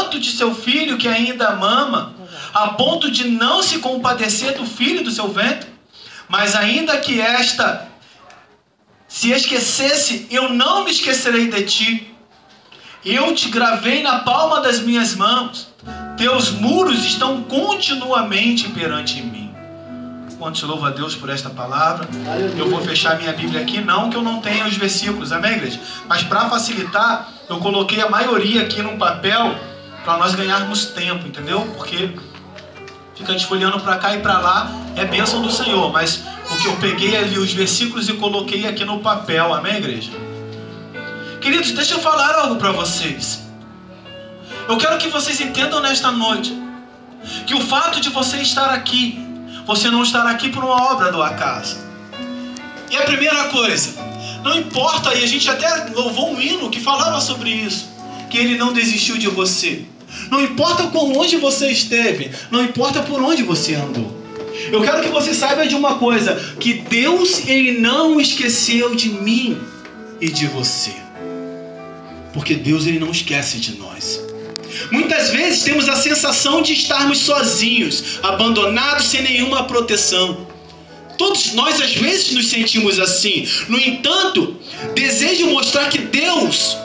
tanto de seu filho que ainda mama, a ponto de não se compadecer do filho do seu ventre? Mas ainda que esta se esquecesse, eu não me esquecerei de ti. Eu te gravei na palma das minhas mãos. Teus muros estão continuamente perante mim. Quantos louvam a Deus por esta palavra? Eu vou fechar minha Bíblia aqui, não que eu não tenha os versículos, amém, igreja? Mas para facilitar, eu coloquei a maioria aqui num papel para nós ganharmos tempo, entendeu? Porque fica desfolhando para cá e para lá é bênção do Senhor, mas o que eu peguei ali os versículos e coloquei aqui no papel, amém, igreja? Queridos, deixa eu falar algo para vocês. Eu quero que vocês entendam nesta noite que o fato de você estar aqui, você não estar aqui por uma obra do acaso. E a primeira coisa, não importa, e a gente até louvou um hino que falava sobre isso, que ele não desistiu de você. Não importa quão longe você esteve, não importa por onde você andou. Eu quero que você saiba de uma coisa, que Deus, ele não esqueceu de mim e de você. Porque Deus, ele não esquece de nós. Muitas vezes temos a sensação de estarmos sozinhos, abandonados, sem nenhuma proteção. Todos nós às vezes nos sentimos assim. No entanto, desejo mostrar que Deus,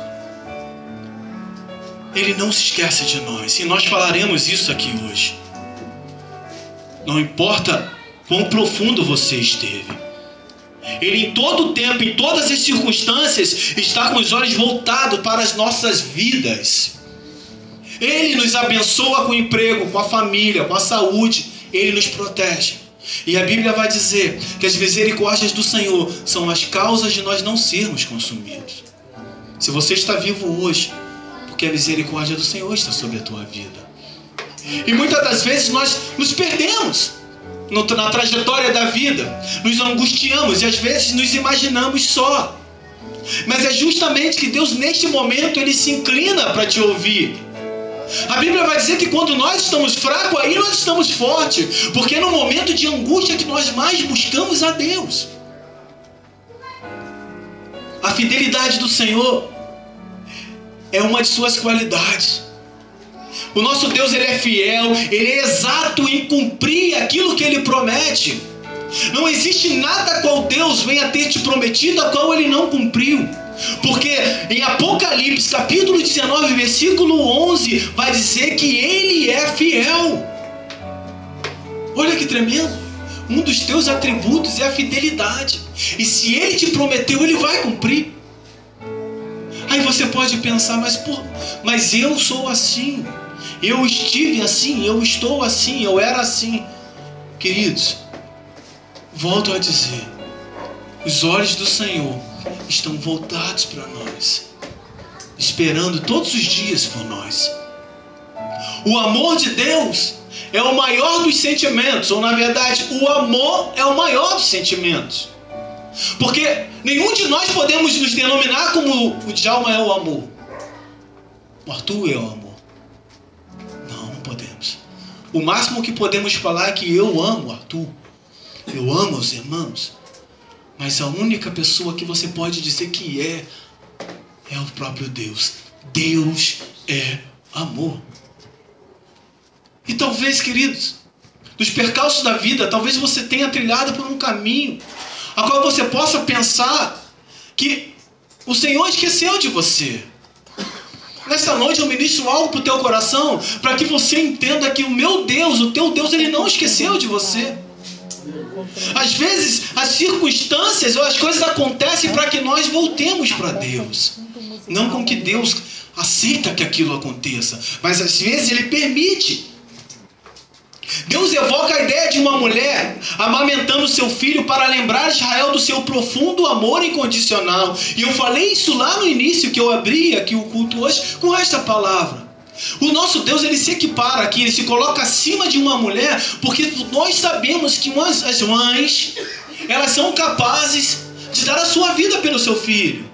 ele não se esquece de nós. E nós falaremos isso aqui hoje. Não importa quão profundo você esteve, ele em todo o tempo, em todas as circunstâncias, está com os olhos voltados para as nossas vidas. Ele nos abençoa com o emprego, com a família, com a saúde. Ele nos protege. E a Bíblia vai dizer que as misericórdias do Senhor são as causas de nós não sermos consumidos. Se você está vivo hoje, porque a misericórdia do Senhor está sobre a tua vida. E muitas das vezes nós nos perdemos na trajetória da vida, nos angustiamos e às vezes nos imaginamos só. Mas é justamente que Deus neste momento ele se inclina para te ouvir. A Bíblia vai dizer que quando nós estamos fracos, aí nós estamos fortes, porque é no momento de angústia que nós mais buscamos a Deus. A fidelidade do Senhor é uma de suas qualidades. O nosso Deus, ele é fiel, ele é exato em cumprir aquilo que ele promete. Não existe nada qual Deus venha ter te prometido, a qual ele não cumpriu. Porque em Apocalipse, capítulo 19, versículo 11, vai dizer que ele é fiel. Olha que tremendo. Um dos teus atributos é a fidelidade. E se ele te prometeu, ele vai cumprir. Aí você pode pensar, mas eu sou assim. Eu estive assim, eu estou assim, eu era assim. Queridos, volto a dizer, os olhos do Senhor estão voltados para nós, esperando todos os dias por nós. O amor de Deus é o maior dos sentimentos, ou na verdade, o amor é o maior dos sentimentos. Porque nenhum de nós podemos nos denominar como o Djalma é o amor, o Arthur é o amor. Não podemos. O máximo que podemos falar é que eu amo o Arthur, eu amo os irmãos. Mas a única pessoa que você pode dizer que é o próprio Deus. Deus é amor. E talvez, queridos, nos percalços da vida, talvez você tenha trilhado por um caminho a qual você possa pensar que o Senhor esqueceu de você. Nesta noite eu ministro algo para o teu coração, para que você entenda que o meu Deus, o teu Deus, ele não esqueceu de você. Às vezes as circunstâncias ou as coisas acontecem para que nós voltemos para Deus. Não com que Deus aceita que aquilo aconteça, mas às vezes ele permite. Deus evoca a ideia de uma mulher amamentando seu filho para lembrar Israel do seu profundo amor incondicional. E eu falei isso lá no início, que eu abri aqui o culto hoje com esta palavra. O nosso Deus, ele se equipara aqui, ele se coloca acima de uma mulher, porque nós sabemos que as mães, elas são capazes de dar a sua vida pelo seu filho.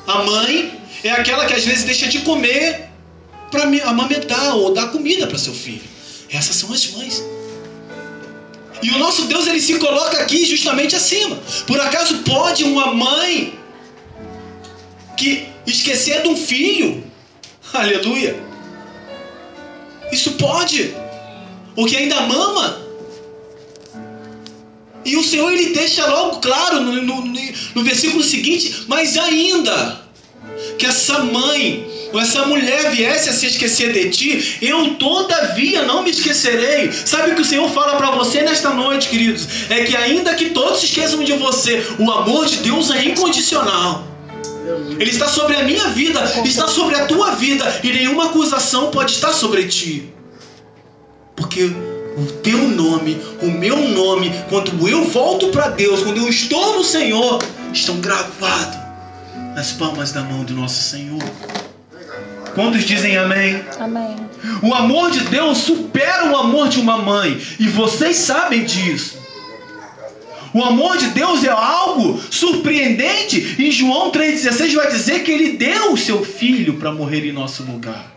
A mãe é aquela que às vezes deixa de comer para amamentar ou dar comida para seu filho. Essas são as mães. E o nosso Deus, ele se coloca aqui justamente acima. Por acaso pode uma mãe que esquecer de um filho? Aleluia. Isso pode. O que ainda mama. E o Senhor, Ele deixa logo claro no versículo seguinte: mas ainda que essa mãe ou essa mulher viesse a se esquecer de ti, eu todavia não me esquecerei. Sabe o que o Senhor fala para você nesta noite, queridos? É que ainda que todos se esqueçam de você, o amor de Deus é incondicional. Ele está sobre a minha vida, está sobre a tua vida, e nenhuma acusação pode estar sobre ti. Porque o teu nome, o meu nome, quando eu volto para Deus, quando eu estou no Senhor, estão gravados nas palmas da mão do nosso Senhor. Quantos dizem amém? Amém. O amor de Deus supera o amor de uma mãe, e vocês sabem disso. O amor de Deus é algo surpreendente. Em João 3,16 vai dizer que Ele deu o seu Filho para morrer em nosso lugar.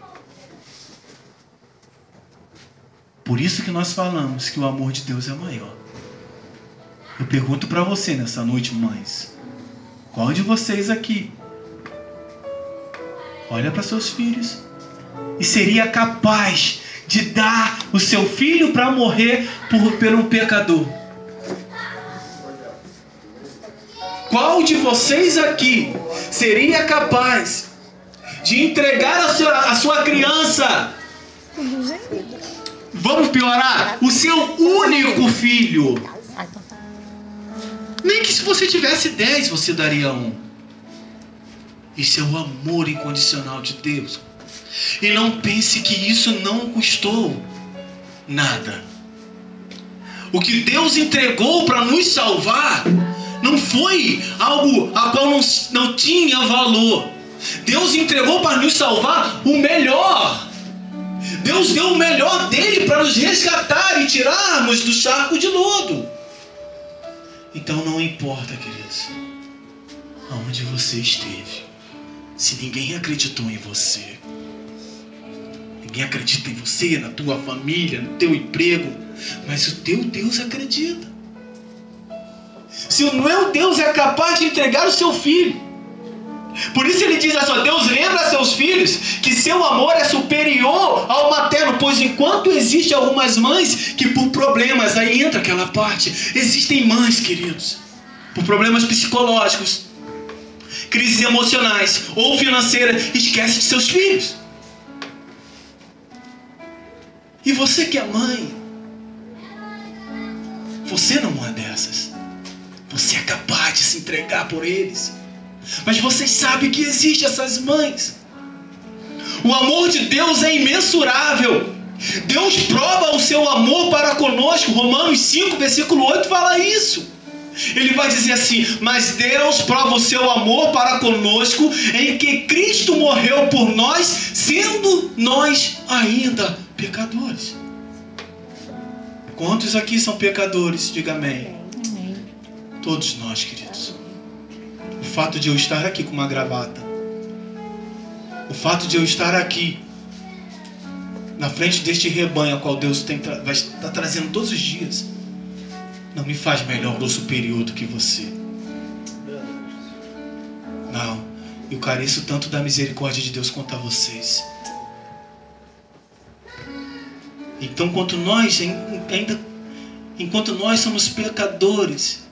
Por isso que nós falamos que o amor de Deus é maior. Eu pergunto para você nessa noite, mães: qual de vocês aqui olha para seus filhos e seria capaz de dar o seu filho para morrer por um pecador? Qual de vocês aqui seria capaz de entregar a sua criança? Vamos piorar? O seu único filho. Nem que se você tivesse 10, você daria 1. Isso é o amor incondicional de Deus. E não pense que isso não custou nada. O que Deus entregou para nos salvar não foi algo a qual não tinha valor. Deus entregou para nos salvar o melhor. Deus deu o melhor dele para nos resgatar e tirarmos do charco de lodo. Então não importa, queridos, aonde você esteve, se ninguém acreditou em você, ninguém acredita em você, na tua família, no teu emprego, mas o teu Deus acredita. Se o meu Deus é capaz de entregar o seu filho, por isso ele diz assim: Deus lembra a seus filhos que seu amor é superior ao materno, pois enquanto existem algumas mães que por problemas, aí entra aquela parte, existem mães, queridos, por problemas psicológicos, crises emocionais ou financeiras, esquece de seus filhos. E você que é mãe, você não é dessas. Você é capaz de se entregar por eles. Mas vocês sabem que existem essas mães. O amor de Deus é imensurável. Deus prova o seu amor para conosco. Romanos 5, versículo 8 fala isso. Ele vai dizer assim: mas Deus prova o seu amor para conosco em que Cristo morreu por nós, sendo nós ainda pecadores. Quantos aqui são pecadores? Diga amém. Amém. Todos nós, queridos. O fato de eu estar aqui com uma gravata, o fato de eu estar aqui na frente deste rebanho a qual Deus vai estar trazendo todos os dias, não me faz melhor ou superior do que você. Não, eu careço tanto da misericórdia de Deus quanto a vocês. Então, enquanto nós somos pecadores,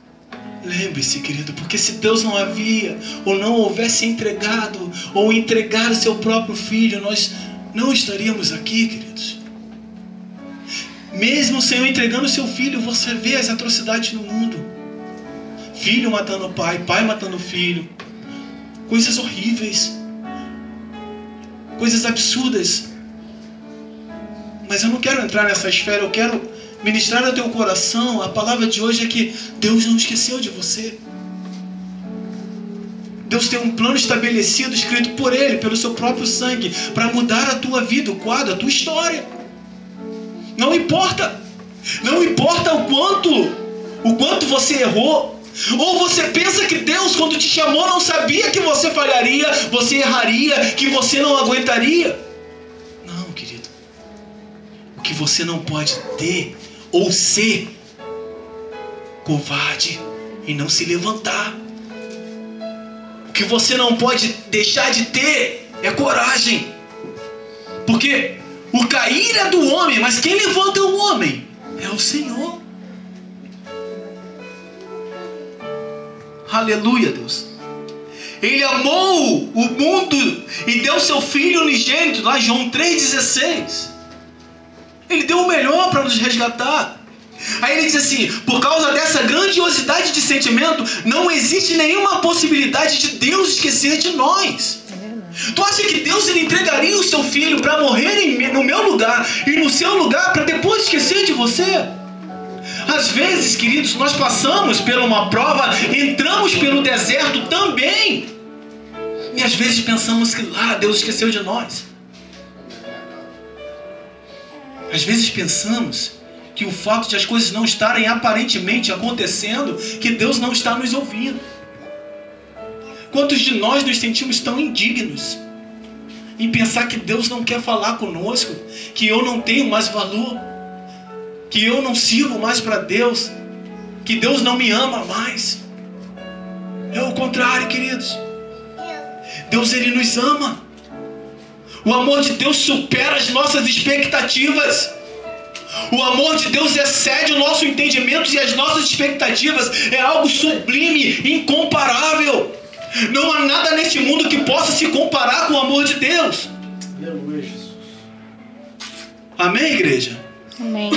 lembre-se, querido, porque se Deus não havia ou não houvesse entregado ou entregar o seu próprio filho, nós não estaríamos aqui, queridos. Mesmo o Senhor entregando o seu filho, você vê as atrocidades no mundo. Filho matando pai, pai matando filho. Coisas horríveis. Coisas absurdas. Mas eu não quero entrar nessa esfera, eu quero ministrar ao teu coração. A palavra de hoje é que Deus não esqueceu de você. Deus tem um plano estabelecido, escrito por Ele, pelo seu próprio sangue, para mudar a tua vida, o quadro, a tua história. Não importa. Não importa o quanto você errou. Ou você pensa que Deus, quando te chamou, não sabia que você falharia, você erraria, que você não aguentaria. Não, querido. O que você não pode ter ou ser covarde e não se levantar. O que você não pode deixar de ter é coragem. Porque o cair é do homem, mas quem levanta o homem é o Senhor. Aleluia, Deus. Ele amou o mundo e deu seu Filho unigênito, lá em João 3,16. Ele deu o melhor para nos resgatar. Aí ele diz assim: por causa dessa grandiosidade de sentimento, não existe nenhuma possibilidade de Deus esquecer de nós. Tu acha que Deus ele entregaria o seu Filho para morrer no meu lugar e no seu lugar para depois esquecer de você? Às vezes, queridos, nós passamos por uma prova, entramos pelo deserto também. E às vezes pensamos que lá Deus esqueceu de nós. Às vezes pensamos que o fato de as coisas não estarem aparentemente acontecendo, que Deus não está nos ouvindo. Quantos de nós nos sentimos tão indignos em pensar que Deus não quer falar conosco, que eu não tenho mais valor, que eu não sirvo mais para Deus, que Deus não me ama mais? É o contrário, queridos. Deus ele nos ama. O amor de Deus supera as nossas expectativas. O amor de Deus excede o nosso entendimento e as nossas expectativas. É algo sublime, incomparável. Não há nada neste mundo que possa se comparar com o amor de Deus. Aleluia, Jesus. Amém, igreja? Amém.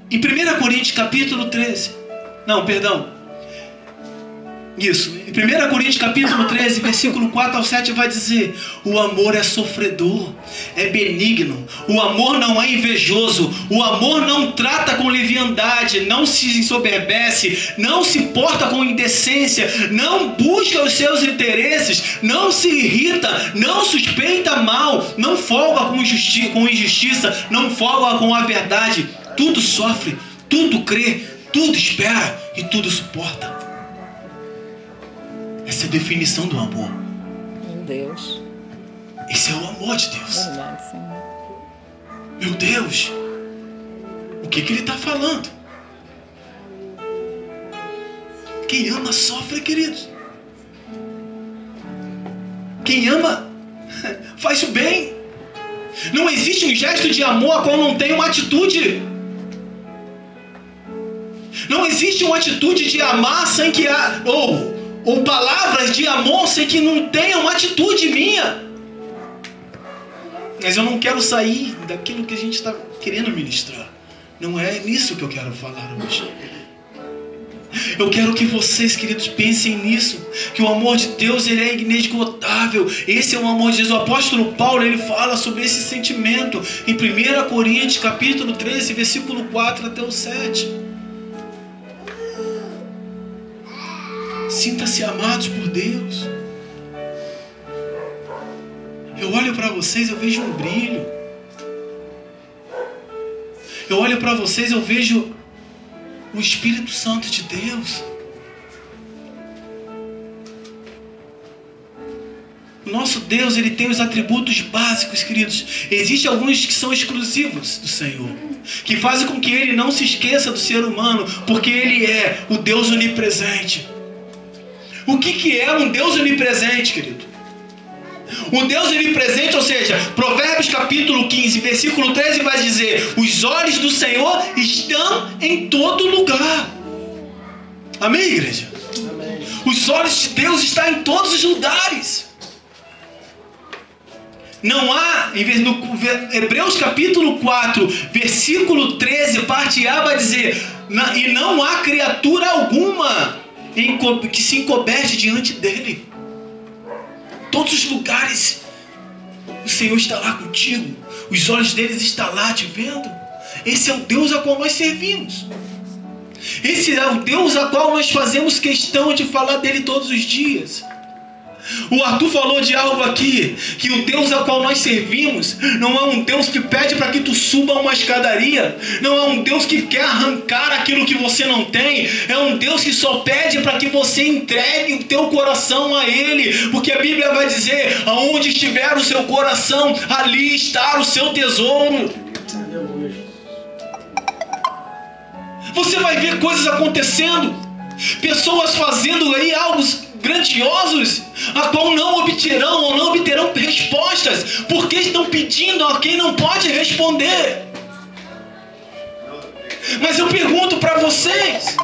Em 1 Coríntios capítulo 13. Não, perdão. Isso. Em 1 Coríntios capítulo 13, versículo 4 ao 7 vai dizer: o amor é sofredor, é benigno, o amor não é invejoso, o amor não trata com leviandade, não se ensoberbece, não se porta com indecência, não busca os seus interesses, não se irrita, não suspeita mal, não folga com injustiça, não folga com a verdade, tudo sofre, tudo crê, tudo espera e tudo suporta. Essa é a definição do amor. Meu Deus. Esse é o amor de Deus. Verdade, Senhor. Meu Deus. O que ele está falando? Quem ama sofre, queridos. Quem ama faz o bem. Não existe um gesto de amor a qual não tem uma atitude. Não existe uma atitude de amar sem que há... Ou palavras de amor sem que não tenha uma atitude minha. Mas eu não quero sair daquilo que a gente está querendo ministrar. Não é nisso que eu quero falar hoje. Eu quero que vocês, queridos, pensem nisso. Que o amor de Deus ele é inesgotável. Esse é o amor de Deus. O apóstolo Paulo ele fala sobre esse sentimento em 1 Coríntios capítulo 13, versículo 4 até o 7. Sinta-se amados por Deus. Eu olho para vocês, eu vejo um brilho. Eu olho para vocês, eu vejo o Espírito Santo de Deus. O nosso Deus, ele tem os atributos básicos, queridos. Existem alguns que são exclusivos do Senhor, que fazem com que ele não se esqueça do ser humano, porque ele é o Deus onipresente. O que é um Deus onipresente, querido? Um Deus onipresente, ou seja, Provérbios capítulo 15, versículo 13 vai dizer: os olhos do Senhor estão em todo lugar. Amém, igreja? Amém. Os olhos de Deus estão em todos os lugares. Não há, no Hebreus capítulo 4, versículo 13, parte A vai dizer: e não há criatura alguma que se encoberte diante dele. Todos os lugares o Senhor está lá contigo. Os olhos deles estão lá te vendo. Esse é o Deus a qual nós servimos. Esse é o Deus a qual nós fazemos questão de falar dele todos os dias. O Arthur falou de algo aqui, que o Deus a qual nós servimos não é um Deus que pede para que tu suba uma escadaria, não é um Deus que quer arrancar aquilo que você não tem, é um Deus que só pede para que você entregue o teu coração a Ele, porque a Bíblia vai dizer: aonde estiver o seu coração, ali está o seu tesouro. Você vai ver coisas acontecendo, pessoas fazendo aí algo grandiosos, a qual não obterão ou não obterão respostas, porque estão pedindo a quem não pode responder. Mas eu pergunto para vocês,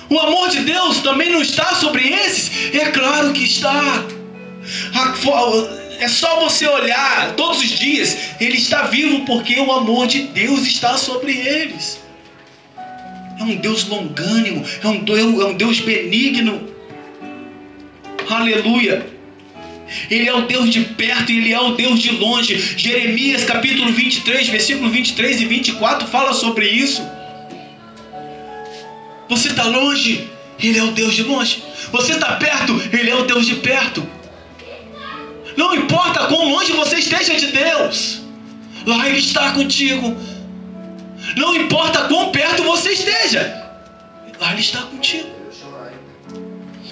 o amor de Deus também não está sobre esses? É claro que está. É só você olhar todos os dias, ele está vivo porque o amor de Deus está sobre eles. É um Deus longânimo, é um Deus benigno. Aleluia. Ele é o Deus de perto e Ele é o Deus de longe. Jeremias capítulo 23, versículo 23 e 24 fala sobre isso. Você está longe, Ele é o Deus de longe. Você está perto, Ele é o Deus de perto. Não importa quão longe você esteja de Deus, lá Ele está contigo. Não importa quão perto você esteja, lá Ele está contigo.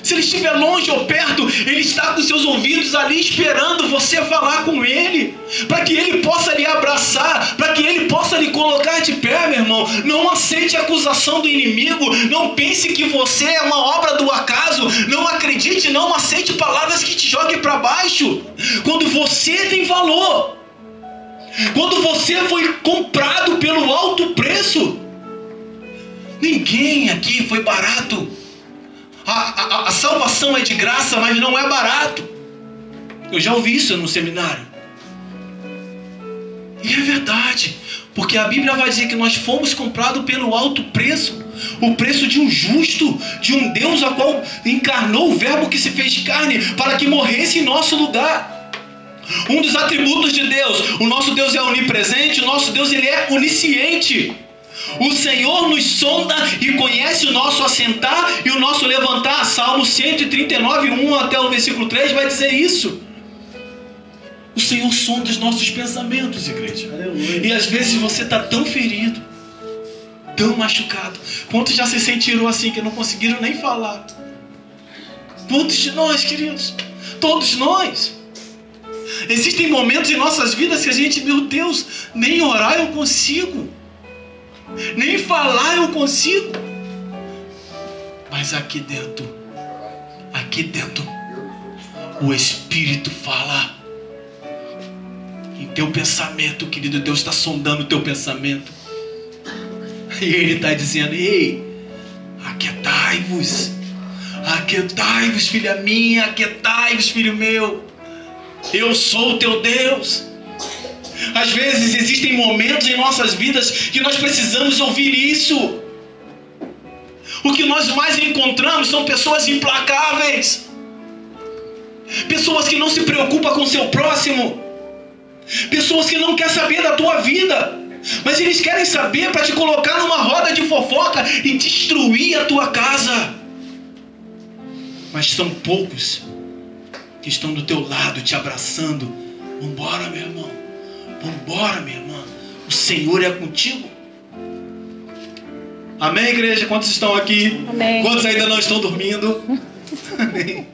Se Ele estiver longe ou perto, Ele está com seus ouvidos ali esperando você falar com Ele, para que Ele possa lhe abraçar, para que Ele possa lhe colocar de pé, meu irmão. Não aceite a acusação do inimigo, não pense que você é uma obra do acaso, não acredite, não aceite palavras que te joguem para baixo. Quando você tem valor, quando você foi comprado pelo alto preço, ninguém aqui foi barato. A salvação é de graça, mas não é barato. Eu já ouvi isso no seminário. E é verdade, porque a Bíblia vai dizer que nós fomos comprados pelo alto preço, o preço de um justo, de um Deus a qual encarnou o verbo que se fez carne para que morresse em nosso lugar. Um dos atributos de Deus, o nosso Deus é onipresente, o nosso Deus ele é onisciente. O Senhor nos sonda e conhece o nosso assentar e o nosso levantar. Salmo 139, 1 até o versículo 3 vai dizer isso. O Senhor sonda os nossos pensamentos, igreja. Aleluia. E às vezes você está tão ferido, tão machucado. Quantos já se sentiram assim que não conseguiram nem falar? Quantos de nós, queridos? Todos nós. Existem momentos em nossas vidas que a gente, meu Deus, nem orar eu consigo. Nem falar eu consigo. Mas aqui dentro, o Espírito fala. Em teu pensamento, querido, Deus está sondando o teu pensamento. E Ele está dizendo: ei, aquietai-vos. Aquietai-vos, filha minha, aquietai-vos, filho meu. Eu sou o teu Deus. Às vezes existem momentos em nossas vidas que nós precisamos ouvir isso. O que nós mais encontramos são pessoas implacáveis, pessoas que não se preocupam com o seu próximo, pessoas que não querem saber da tua vida, mas eles querem saber para te colocar numa roda de fofoca e destruir a tua casa. Mas são poucos que estão do teu lado te abraçando. Vambora, meu irmão. Vambora, minha irmã. O Senhor é contigo. Amém, igreja? Quantos estão aqui? Amém. Quantos ainda não estão dormindo? Amém.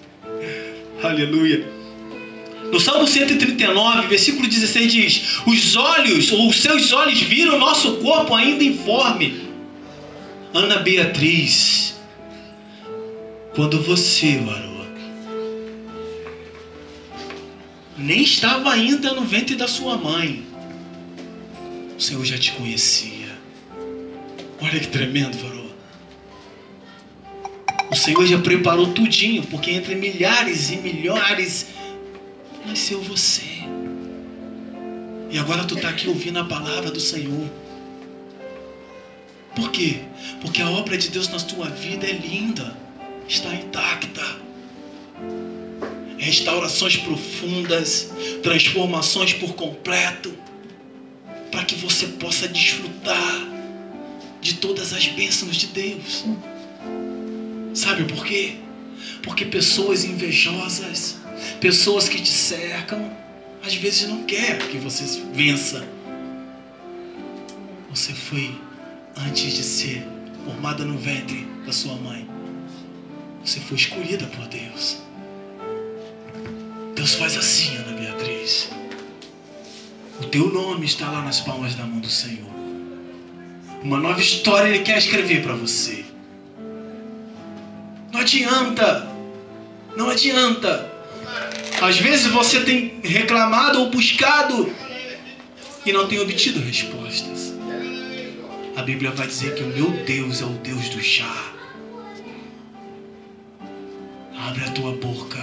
Aleluia. No Salmo 139, versículo 16 diz: os seus olhos viram o nosso corpo ainda informe. Ana Beatriz, quando você, varou, nem estava ainda no ventre da sua mãe, o Senhor já te conhecia. Olha que tremendo, varou. O Senhor já preparou tudinho, porque entre milhares e milhares nasceu você. E agora tu está aqui ouvindo a palavra do Senhor. Por quê? Porque a obra de Deus na tua vida é linda, está intacta. Restaurações profundas, transformações por completo, para que você possa desfrutar de todas as bênçãos de Deus. Sabe por quê? Porque pessoas invejosas, pessoas que te cercam, às vezes não querem que você vença. Você foi, antes de ser formada no ventre da sua mãe, você foi escolhida por Deus. Deus faz assim, Ana Beatriz. O teu nome está lá nas palmas da mão do Senhor. Uma nova história Ele quer escrever para você. Não adianta. Não adianta. Às vezes você tem reclamado ou buscado e não tem obtido respostas. A Bíblia vai dizer que o meu Deus é o Deus do já. Abre a tua boca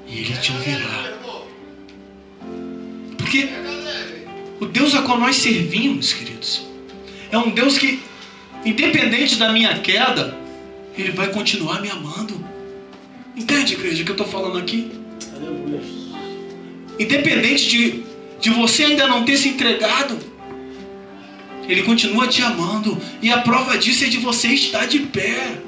e Ele te ouvirá. Porque o Deus a qual nós servimos, queridos, é um Deus que, independente da minha queda, Ele vai continuar me amando. Entende, igreja, o que eu estou falando aqui? Independente de você ainda não ter se entregado, Ele continua te amando. E a prova disso é de você estar de pé.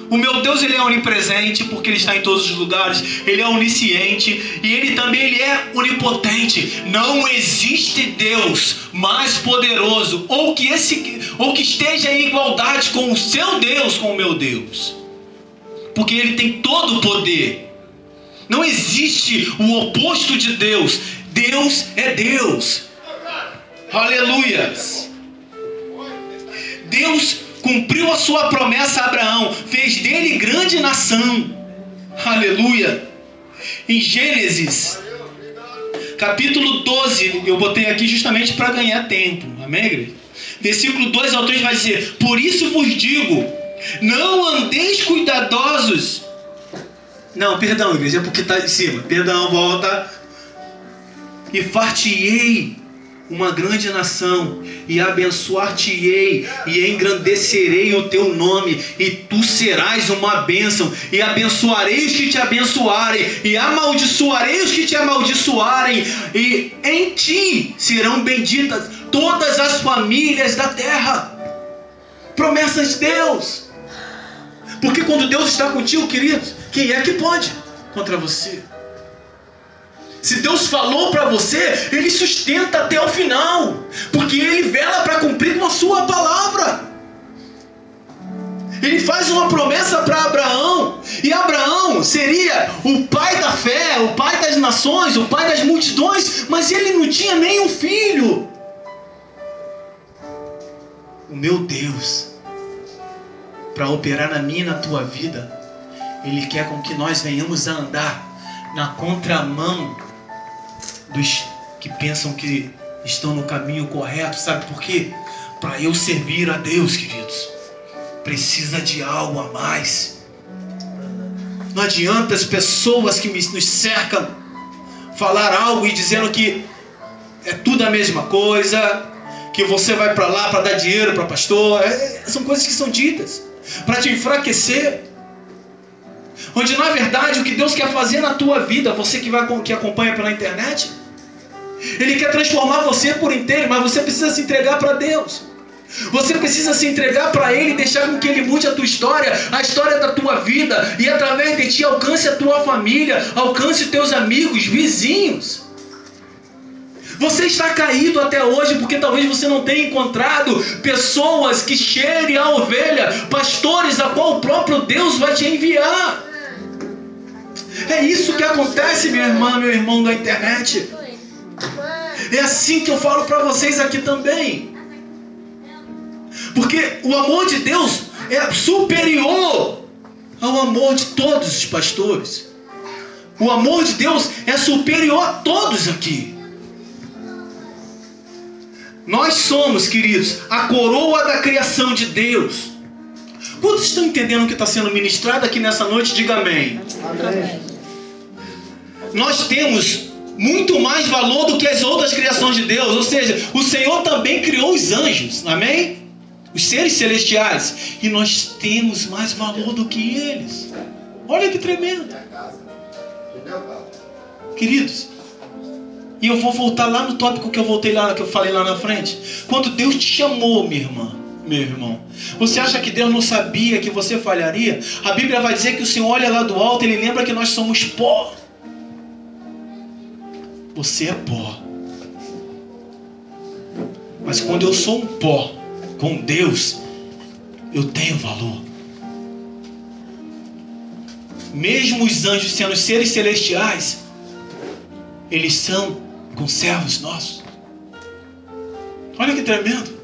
O meu Deus, Ele é onipresente, porque Ele está em todos os lugares. Ele é onisciente e Ele também é onipotente. Não existe Deus mais poderoso ou que esteja em igualdade com o seu Deus, com o meu Deus, porque Ele tem todo o poder. Não existe o oposto de Deus. Deus é Deus. Aleluias. Deus cumpriu a sua promessa a Abraão, fez dele grande nação. Aleluia. Em Gênesis capítulo 12, eu botei aqui justamente para ganhar tempo, amém, igreja? Versículo 2 ao 3 vai dizer: por isso vos digo, não andeis cuidadosos. Não, perdão, igreja, é porque está em cima. Perdão, volta. E far-te-ei uma grande nação, e abençoar-te-ei, e engrandecerei o teu nome, e tu serás uma bênção, e abençoarei os que te abençoarem, e amaldiçoarei os que te amaldiçoarem, e em ti serão benditas todas as famílias da terra. Promessas de Deus. Porque quando Deus está contigo, queridos, quem é que pode contra você? Se Deus falou para você, Ele sustenta até o final, porque Ele vela para cumprir com a sua palavra. Ele faz uma promessa para Abraão, e Abraão seria o pai da fé, o pai das nações, o pai das multidões, mas ele não tinha nenhum filho. O meu Deus, para operar na minha e na tua vida, Ele quer com que nós venhamos a andar na contramão dos que pensam que estão no caminho correto. Sabe por quê? Para eu servir a Deus, queridos, precisa de algo a mais. Não adianta as pessoas que nos cercam falar algo e dizendo que é tudo a mesma coisa, que você vai para lá para dar dinheiro para pastor. São coisas que são ditas para te enfraquecer, onde na verdade o que Deus quer fazer na tua vida, você que acompanha pela internet, Ele quer transformar você por inteiro, mas você precisa se entregar para Deus. Você precisa se entregar para Ele e deixar com que Ele mude a tua história, a história da tua vida, e através de ti alcance a tua família, alcance os teus amigos, vizinhos. Você está caído até hoje porque talvez você não tenha encontrado pessoas que cheirem a ovelha, pastores a qual o próprio Deus vai te enviar. É isso que acontece, minha irmã, meu irmão da internet. É assim que eu falo para vocês aqui também. Porque o amor de Deus é superior ao amor de todos os pastores. O amor de Deus é superior a todos aqui. Nós somos, queridos, a coroa da criação de Deus. Quantos estão entendendo o que está sendo ministrado aqui nessa noite? Diga amém. Amém. Nós temos muito mais valor do que as outras criações de Deus. Ou seja, o Senhor também criou os anjos, amém? Os seres celestiais. E nós temos mais valor do que eles. Olha que tremendo. Queridos, e eu vou voltar lá no tópico que eu falei lá na frente. Quando Deus te chamou, minha irmã, meu irmão, você acha que Deus não sabia que você falharia? A Bíblia vai dizer que o Senhor olha lá do alto, Ele lembra que nós somos pó. Você é pó. Mas quando eu sou um pó com Deus, eu tenho valor. Mesmo os anjos sendo seres celestiais, eles são conservos nossos. Olha que tremendo.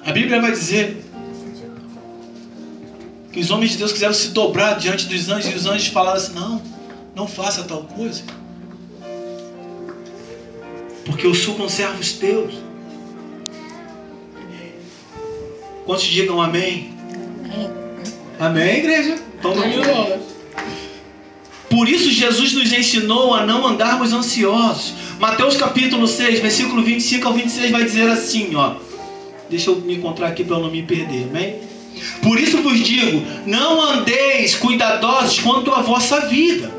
A Bíblia vai dizer, que os homens de Deus quiseram se dobrar diante dos anjos, e os anjos falaram assim: não faça tal coisa, porque eu sou conservo teus. Quantos digam amém? Amém, igreja? Estão dormindo. Por isso Jesus nos ensinou a não andarmos ansiosos. Mateus capítulo 6, versículo 25 ao 26 vai dizer assim, ó. Deixa eu me encontrar aqui para eu não me perder, amém? Por isso vos digo, não andeis cuidadosos quanto à vossa vida,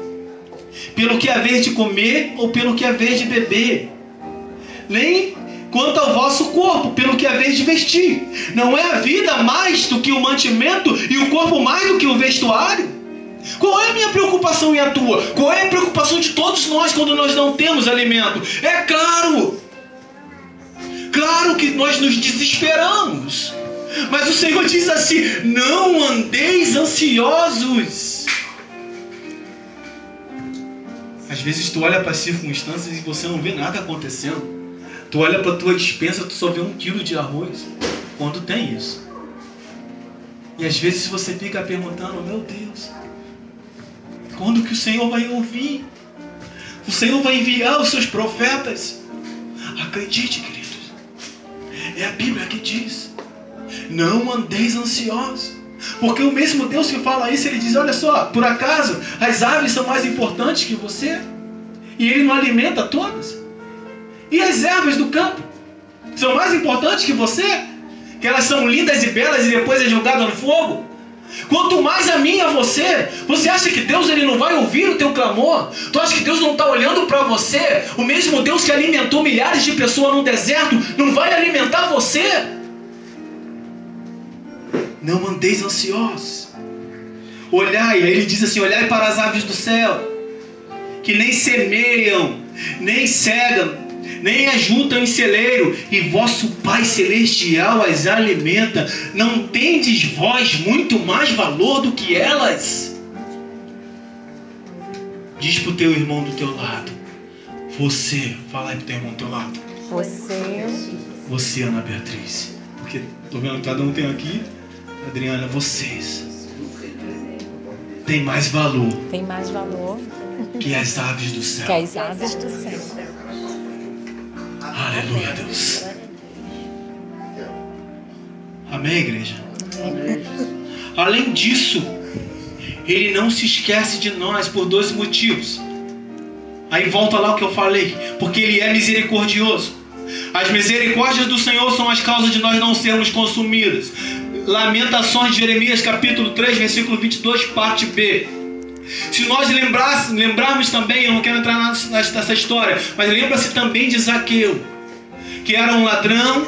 pelo que haver de comer ou pelo que haver de beber, nem quanto ao vosso corpo, pelo que haver de vestir. Não é a vida mais do que o mantimento e o corpo mais do que o vestuário? Qual é a minha preocupação e a tua? Qual é a preocupação de todos nós quando nós não temos alimento? É claro que nós nos desesperamos. Mas o Senhor diz assim: não andeis ansiosos. Às vezes tu olha para as circunstâncias e você não vê nada acontecendo. Tu olha para a tua despensa, tu só vê 1 quilo de arroz. Quando tem isso? E às vezes você fica perguntando: meu Deus, quando que o Senhor vai ouvir? O Senhor vai enviar os seus profetas? Acredite, queridos, é a Bíblia que diz: não andeis ansiosos. Porque o mesmo Deus que fala isso, Ele diz: olha só, por acaso as aves são mais importantes que você? E Ele não alimenta todas? E as ervas do campo são mais importantes que você? Que elas são lindas e belas e depois é jogada no fogo? Quanto mais a mim e a você. Você acha que Deus ele não vai ouvir o teu clamor? Tu acha que Deus não está olhando para você? O mesmo Deus que alimentou milhares de pessoas no deserto não vai alimentar você? Não andeis ansiosos. Olhai, aí ele diz assim: olhai para as aves do céu, que nem semeiam, nem cegam, nem ajuntam em celeiro, e vosso Pai Celestial as alimenta. Não tendes vós muito mais valor do que elas? Diz para o teu irmão do teu lado. Você, fala aí para o teu irmão do teu lado. Você, Ana Beatriz. Porque estou vendo que cada um tem aqui. Adriana, vocês têm mais valor. Tem mais valor que as aves do céu. que as aves do céu. Aleluia, Deus. Amém, igreja? Amém. Além disso, Ele não se esquece de nós por 2 motivos. Aí volta lá o que eu falei. Porque Ele é misericordioso. As misericórdias do Senhor são as causas de nós não sermos consumidos. Lamentações de Jeremias capítulo 3, versículo 22, parte B. Se nós lembrarmos também, eu não quero entrar nessa história, mas lembra-se também de Zaqueu, que era um ladrão,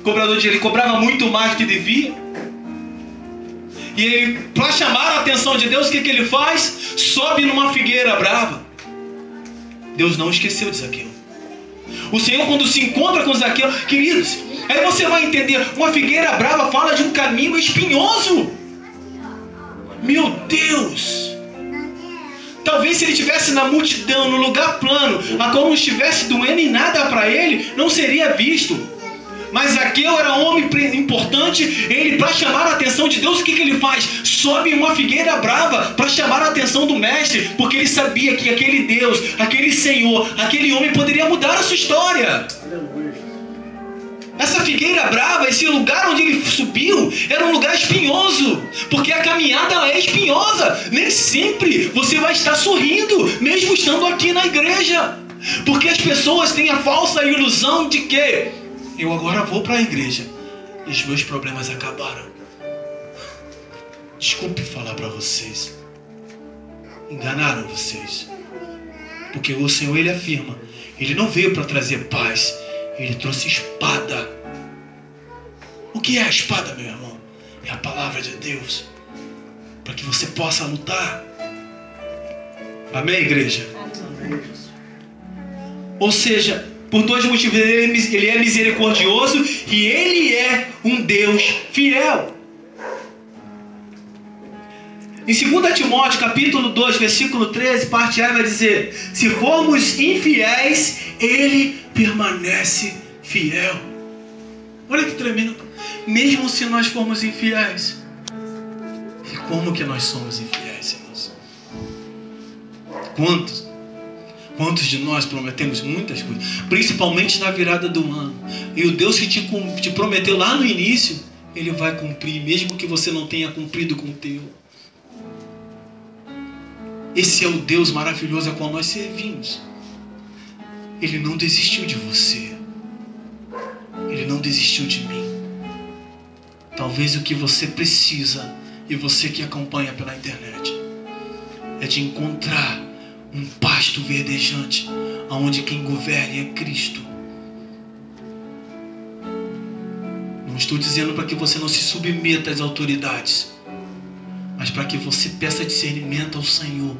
cobrador de dinheiro, ele cobrava muito mais do que devia. E ele, para chamar a atenção de Deus, o que ele faz? Sobe numa figueira brava. Deus não esqueceu de Zaqueu. O Senhor, quando se encontra com Zaqueu, queridos, aí você vai entender, uma figueira brava fala de um caminho espinhoso. Meu Deus! Talvez se ele estivesse na multidão, no lugar plano, a qual não estivesse doendo em nada para ele, não seria visto. Mas Zaqueu era um homem importante. Ele, para chamar a atenção de Deus, o que ele faz? Sobe uma figueira brava para chamar a atenção do mestre, porque ele sabia que aquele Deus, aquele Senhor, aquele homem poderia mudar a sua história. Essa figueira brava, esse lugar onde ele subiu, era um lugar espinhoso, porque a caminhada ela é espinhosa. Nem sempre você vai estar sorrindo, mesmo estando aqui na igreja, porque as pessoas têm a falsa ilusão de que eu agora vou para a igreja e os meus problemas acabaram. Desculpe falar para vocês, enganaram vocês, porque o Senhor ele afirma, ele não veio para trazer paz, ele trouxe espada. O que é a espada, meu irmão? É a palavra de Deus, para que você possa lutar. Amém, igreja? Amém. Ou seja, por 2 motivos, ele é misericordioso e ele é um Deus fiel. Em 2 Timóteo capítulo 2, versículo 13, parte A vai dizer: se formos infiéis, ele permanece fiel. Olha que tremendo. Mesmo se nós formos infiéis, Como que nós somos infiéis, irmãos? Quantos de nós prometemos muitas coisas, principalmente na virada do ano, e o Deus que te prometeu lá no início, Ele vai cumprir, mesmo que você não tenha cumprido com o teu. Esse é o Deus maravilhoso a qual nós servimos. Ele não desistiu de você. Ele não desistiu de mim. Talvez o que você precisa, e você que acompanha pela internet, é de encontrar um pasto verdejante, onde quem governa é Cristo. Não estou dizendo para que você não se submeta às autoridades, mas para que você peça discernimento ao Senhor,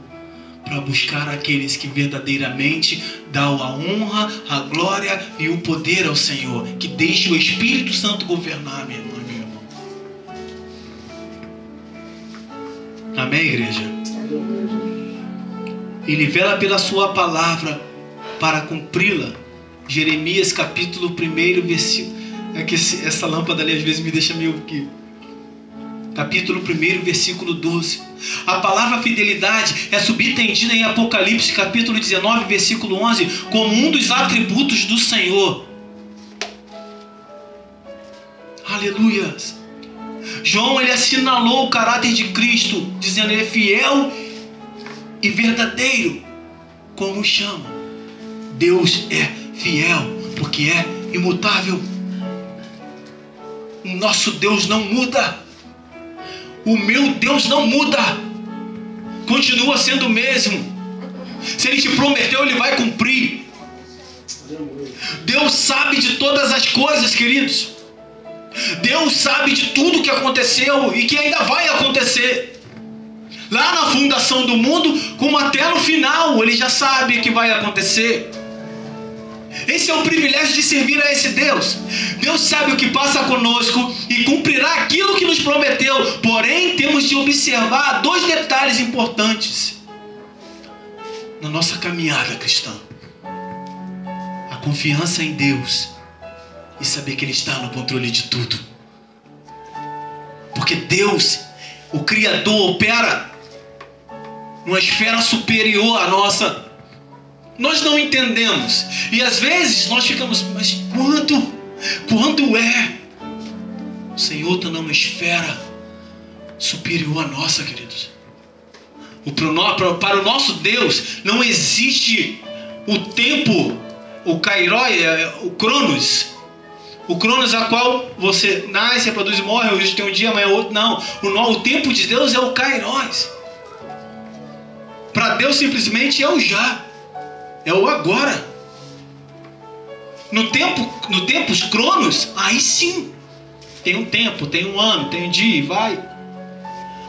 para buscar aqueles que verdadeiramente dão a honra, a glória e o poder ao Senhor, que deixe o Espírito Santo governar, minha irmã, meu irmão. Amém, igreja? Ele vela pela sua palavra para cumpri-la. Jeremias capítulo 1, versículo... É que essa lâmpada ali às vezes me deixa meio aqui. Capítulo 1, versículo 12. A palavra fidelidade é subentendida em Apocalipse capítulo 19, versículo 11, como um dos atributos do Senhor. Aleluia. João, ele assinalou o caráter de Cristo, dizendo: ele é fiel e verdadeiro, como chama. Deus é fiel, porque é imutável. O nosso Deus não muda. O meu Deus não muda. Continua sendo o mesmo. Se Ele te prometeu, Ele vai cumprir. Deus sabe de todas as coisas, queridos. Deus sabe de tudo que aconteceu e que ainda vai acontecer. Lá na fundação do mundo, como até no final, Ele já sabe que vai acontecer. Esse é o privilégio de servir a esse Deus. Deus sabe o que passa conosco e cumprirá aquilo que nos prometeu. Porém, temos de observar 2 detalhes importantes na nossa caminhada cristã: a confiança em Deus e saber que Ele está no controle de tudo. Porque Deus, o Criador, opera numa esfera superior à nossa. Nós não entendemos. E às vezes nós ficamos: mas quando é? O Senhor está numa esfera superior à nossa, queridos. Para o nosso Deus não existe o tempo, o kairoi, o cronos. O cronos a qual você nasce, reproduz e morre. Hoje tem um dia, amanhã outro. Não. O tempo de Deus é o kairos. Para Deus simplesmente é o já. É o agora. No tempo, os cronos, aí sim. Tem um tempo, tem um ano, tem um dia e vai.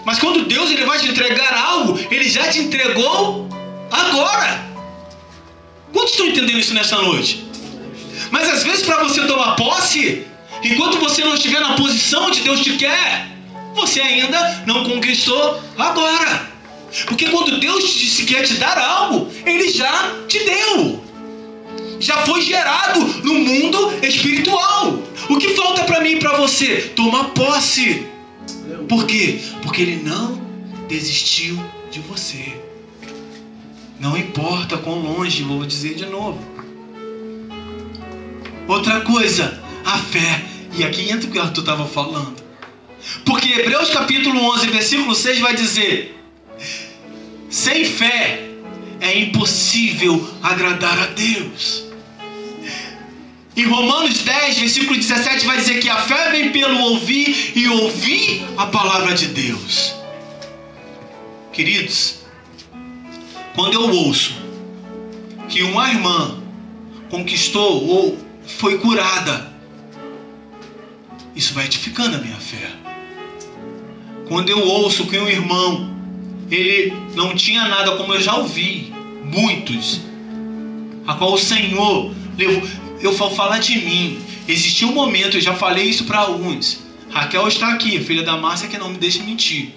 Mas quando Deus ele vai te entregar algo, Ele já te entregou agora. Quantos estão entendendo isso nessa noite? Mas às vezes para você tomar posse, enquanto você não estiver na posição onde Deus te quer, você ainda não conquistou agora. Porque quando Deus disse que quer te dar algo, Ele já te deu. Já foi gerado no mundo espiritual. O que falta para mim e para você? Tomar posse. Por quê? Porque Ele não desistiu de você. Não importa quão longe, vou dizer de novo. Outra coisa, a fé. E aqui entra o que o Arthur estava falando. Porque Hebreus capítulo 11, versículo 6 vai dizer: sem fé é impossível agradar a Deus. Em Romanos 10, versículo 17 vai dizer que a fé vem pelo ouvir e ouvir a palavra de Deus. Queridos, quando eu ouço que uma irmã conquistou ou foi curada, isso vai edificando a minha fé. Quando eu ouço que um irmão, ele não tinha nada, como eu já ouvi muitos, a qual o Senhor levou. Eu vou falar de mim. Existiu um momento, eu já falei isso para alguns. Raquel está aqui, filha da Márcia, que não me deixa mentir.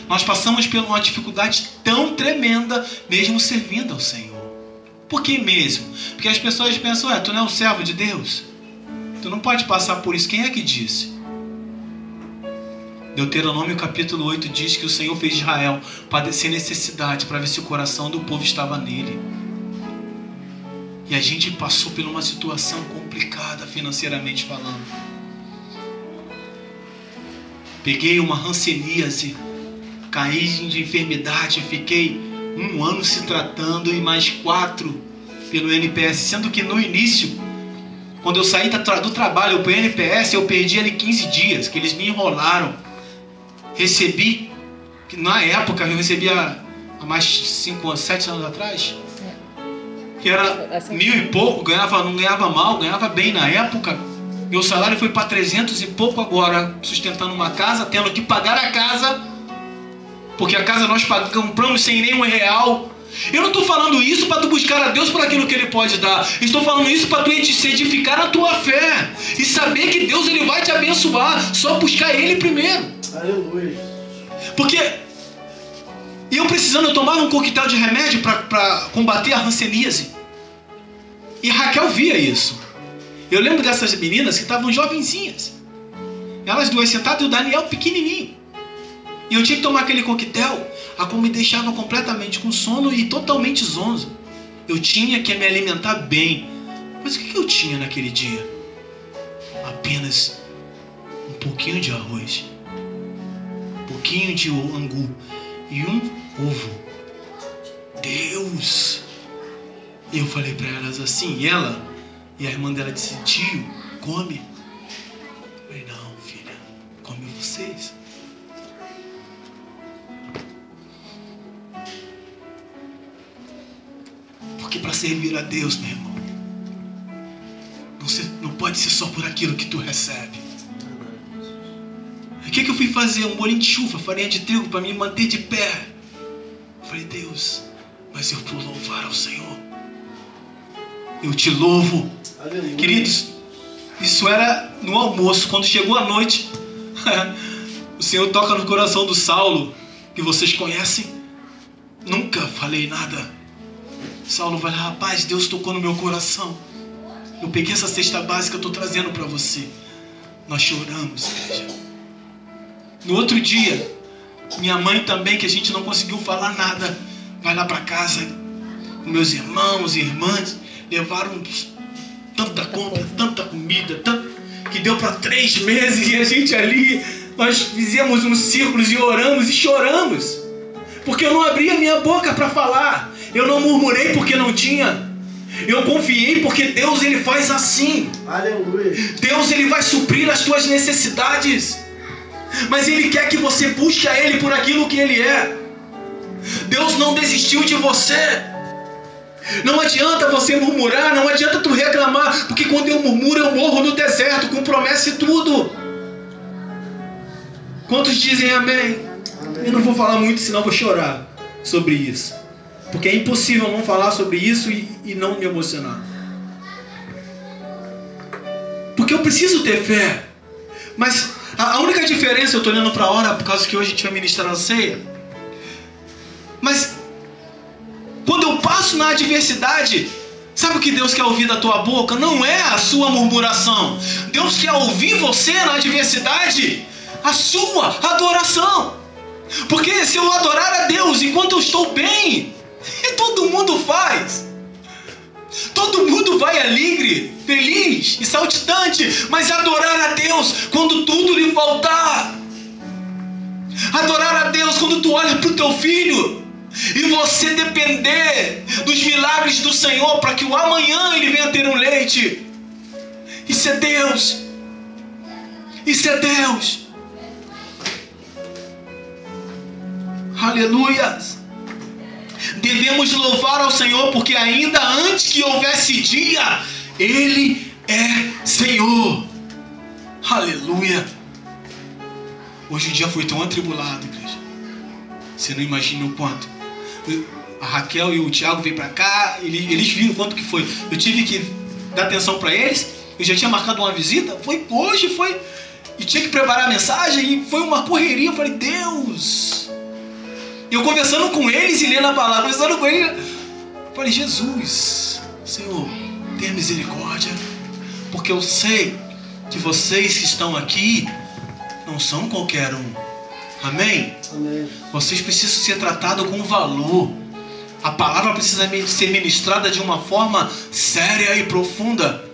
Nós passamos por uma dificuldade tão tremenda, mesmo servindo ao Senhor. Por que mesmo? Porque as pessoas pensam: tu não é um servo de Deus? Tu não pode passar por isso. Quem é que disse? Deuteronômio capítulo 8 diz que o Senhor fez Israel padecer necessidade para ver se o coração do povo estava nele. E a gente passou por uma situação complicada financeiramente falando. Peguei uma hanseníase, caí de enfermidade, fiquei 1 ano se tratando e mais 4 pelo NPS, sendo que no início, quando eu saí do trabalho para o NPS, eu perdi ali 15 dias, que eles me enrolaram. Recebi, na época eu recebia há mais 5 anos, 7 anos atrás, que era 1.000 e pouco, não ganhava mal, ganhava bem na época. Meu salário foi para 300 e pouco agora, sustentando uma casa, tendo que pagar a casa, porque a casa nós compramos sem nenhum real. Eu não estou falando isso para tu buscar a Deus por aquilo que Ele pode dar. Estou falando isso para tu edificar a tua fé e saber que Deus Ele vai te abençoar. Só buscar Ele primeiro. Aleluia. Porque eu precisando, eu tomava um coquetel de remédio para combater a hanseníase. E Raquel via isso. Eu lembro dessas meninas que estavam jovenzinhas. Elas duas sentadas e o Daniel pequenininho. E eu tinha que tomar aquele coquetel. A qual me deixava completamente com sono e totalmente zonzo. Eu tinha que me alimentar bem. Mas o que eu tinha naquele dia? Apenas um pouquinho de arroz, um pouquinho de angu e um ovo. Deus! E eu falei para elas assim, e ela e a irmã dela disse, tio, come. Eu falei, não, filha, come vocês. Porque para servir a Deus, meu irmão, não pode ser só por aquilo que tu recebe. O que eu fui fazer? Um bolinho de chuva, farinha de trigo para me manter de pé. Eu falei, Deus, mas eu vou louvar ao Senhor. Eu te louvo. Aleluia. Queridos, isso era no almoço. Quando chegou a noite, o Senhor toca no coração do Saulo, que vocês conhecem. Nunca falei nada. Saulo vai lá, rapaz, Deus tocou no meu coração. Eu peguei essa cesta básica, eu estou trazendo para você. Nós choramos, igreja. No outro dia, minha mãe também, que a gente não conseguiu falar nada, vai lá para casa. Meus irmãos e irmãs levaram tanta compra, tanta comida, que deu para 3 meses. E a gente ali, nós fizemos uns círculos e oramos e choramos. Porque eu não abria minha boca para falar. Eu não murmurei porque não tinha. Eu confiei porque Deus Ele faz assim. Aleluia. Deus Ele vai suprir as tuas necessidades. Mas Ele quer que você busque a Ele por aquilo que Ele é. Deus não desistiu de você. Não adianta você murmurar, não adianta tu reclamar, porque quando eu murmuro eu morro no deserto, com promessa e tudo. Quantos dizem amém? Amém. Eu não vou falar muito, senão vou chorar sobre isso. Porque é impossível não falar sobre isso e não me emocionar. Porque eu preciso ter fé. Mas a única diferença, eu estou olhando para a hora, por causa que hoje a gente vai ministrar a ceia. Mas quando eu passo na adversidade, sabe o que Deus quer ouvir da tua boca? Não é a sua murmuração. Deus quer ouvir você na adversidade, a sua adoração. Porque se eu adorar a Deus enquanto eu estou bem, e todo mundo faz. Todo mundo vai alegre, feliz e saltitante. Mas adorar a Deus quando tudo lhe faltar. Adorar a Deus quando tu olha para o teu filho e você depender dos milagres do Senhor para que o amanhã ele venha ter um leite. Isso é Deus. Isso é Deus. Aleluia. Devemos louvar ao Senhor, porque ainda antes que houvesse dia, Ele é Senhor. Aleluia. Hoje o dia foi tão atribulado, igreja. Você não imagina o quanto. A Raquel e o Tiago veio para cá, eles viram quanto que foi. Eu tive que dar atenção para eles. Eu já tinha marcado uma visita. Hoje foi. E tinha que preparar a mensagem. E foi uma correria. Eu falei, Deus. Eu conversando com eles e lendo a palavra, conversando com eles, falei, Jesus, Senhor, tenha misericórdia, porque eu sei que vocês que estão aqui não são qualquer um. Amém? Amém. Vocês precisam ser tratados com valor. A palavra precisa ser ministrada de uma forma séria e profunda.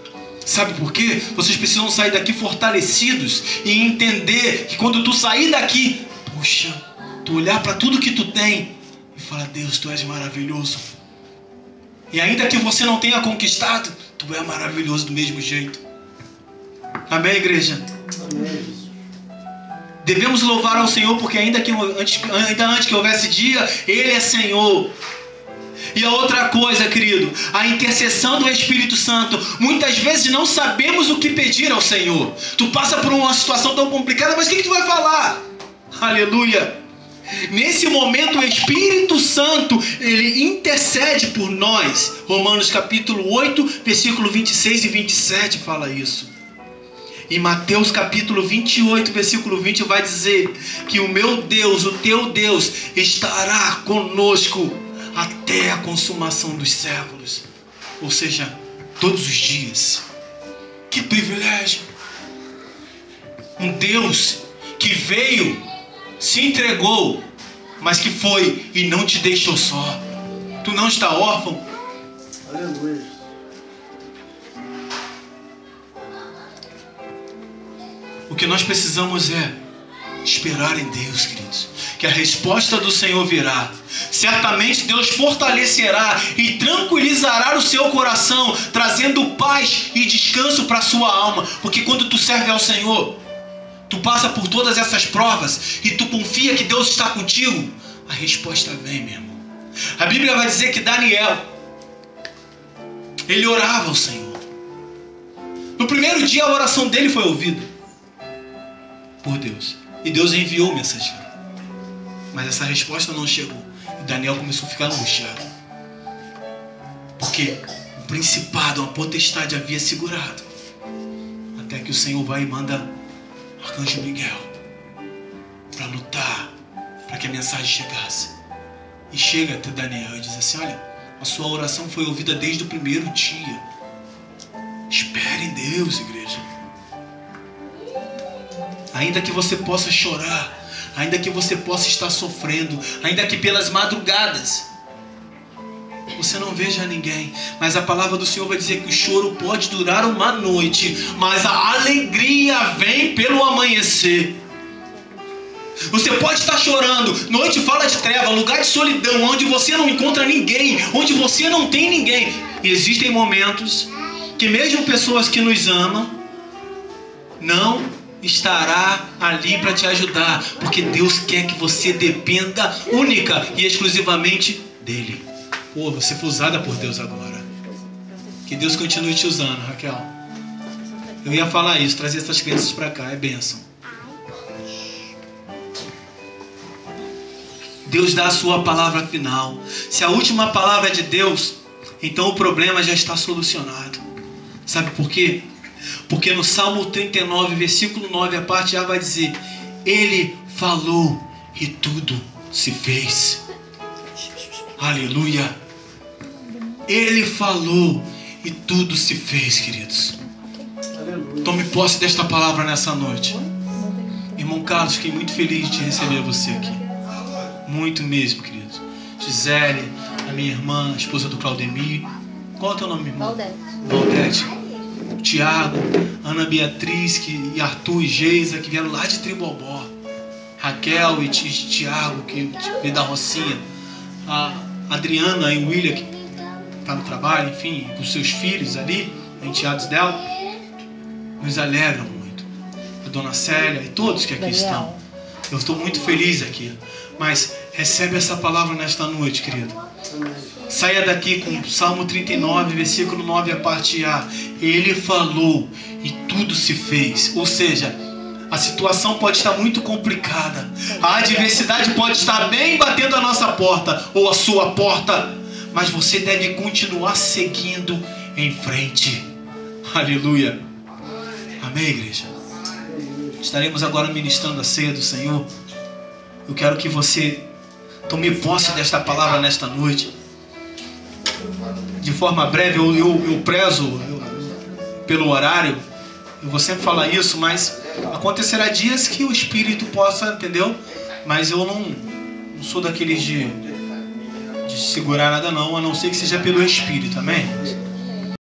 Sabe por quê? Vocês precisam sair daqui fortalecidos e entender que quando tu sair daqui, puxa, tu olhar para tudo que tu tem e falar: Deus, tu és maravilhoso. E ainda que você não tenha conquistado, tu é maravilhoso do mesmo jeito. Amém, igreja? Amém. Devemos louvar ao Senhor, porque ainda antes que houvesse dia, Ele é Senhor. E a outra coisa, querido, a intercessão do Espírito Santo. Muitas vezes não sabemos o que pedir ao Senhor. Tu passa por uma situação tão complicada, mas o que tu vai falar? Aleluia! Nesse momento o Espírito Santo, Ele intercede por nós. Romanos capítulo 8, versículo 26 e 27 fala isso. Em Mateus capítulo 28, versículo 20 vai dizer que o meu Deus, o teu Deus, estará conosco até a consumação dos séculos. Ou seja, todos os dias. Que privilégio! Um Deus que veio, se entregou, mas que foi e não te deixou só. Tu não está órfão. Aleluia. O que nós precisamos é esperar em Deus, queridos, que a resposta do Senhor virá. Certamente Deus fortalecerá e tranquilizará o seu coração, trazendo paz e descanso para a sua alma. Porque quando tu serve ao Senhor, tu passa por todas essas provas e tu confia que Deus está contigo, a resposta vem, meu irmão. A Bíblia vai dizer que Daniel, ele orava ao Senhor. No primeiro dia a oração dele foi ouvida por Deus. E Deus enviou o mensageiro. Mas essa resposta não chegou. E Daniel começou a ficar angustiado. Porque o principado, a potestade havia segurado. Até que o Senhor vai e manda Arcanjo Miguel para lutar, para que a mensagem chegasse. E chega até Daniel e diz assim: olha, a sua oração foi ouvida desde o primeiro dia. Espere em Deus, igreja. Ainda que você possa chorar, ainda que você possa estar sofrendo, ainda que pelas madrugadas você não veja ninguém, mas a palavra do Senhor vai dizer que o choro pode durar uma noite, mas a alegria vem pelo amanhecer. Você pode estar chorando, noite fala de treva, lugar de solidão, onde você não encontra ninguém, onde você não tem ninguém. E existem momentos que mesmo pessoas que nos amam não estará ali para te ajudar, porque Deus quer que você dependa única e exclusivamente dele. Pô, você foi usada por Deus agora. Que Deus continue te usando, Raquel. Eu ia falar isso, trazer essas crianças para cá, é bênção. Deus dá a sua palavra final. Se a última palavra é de Deus, então o problema já está solucionado. Sabe por quê? Porque no Salmo 39, versículo 9, a parte A vai dizer: Ele falou e tudo se fez. Aleluia. Ele falou e tudo se fez, queridos. Aleluia. Tome posse desta palavra nessa noite. Irmão Carlos, fiquei muito feliz de receber você aqui. Muito mesmo, queridos. Gisele, a minha irmã, a esposa do Claudemir. Qual é o teu nome, irmão? Valdete. Tiago, Ana Beatriz e Arthur e Geisa, que vieram lá de Tribobó. Raquel e Tiago, que veio da Rocinha. A Adriana e o William, que está no trabalho, enfim, com seus filhos ali, enteados dela. Nos alegram muito. A Dona Célia e todos que aqui estão. Eu estou muito feliz aqui. Mas recebe essa palavra nesta noite, querido. Saia daqui com o Salmo 39, versículo 9, a parte A. Ele falou e tudo se fez. Ou seja, a situação pode estar muito complicada. A adversidade pode estar bem batendo a nossa porta ou a sua porta. Mas você deve continuar seguindo em frente. Aleluia. Amém, igreja? Estaremos agora ministrando a ceia do Senhor. Eu quero que você tome posse desta palavra nesta noite. De forma breve, eu prezo pelo horário. Eu vou sempre falar isso, mas acontecerá dias que o Espírito possa, entendeu? Mas eu não sou daqueles de segurar nada não, a não ser que seja pelo Espírito, amém?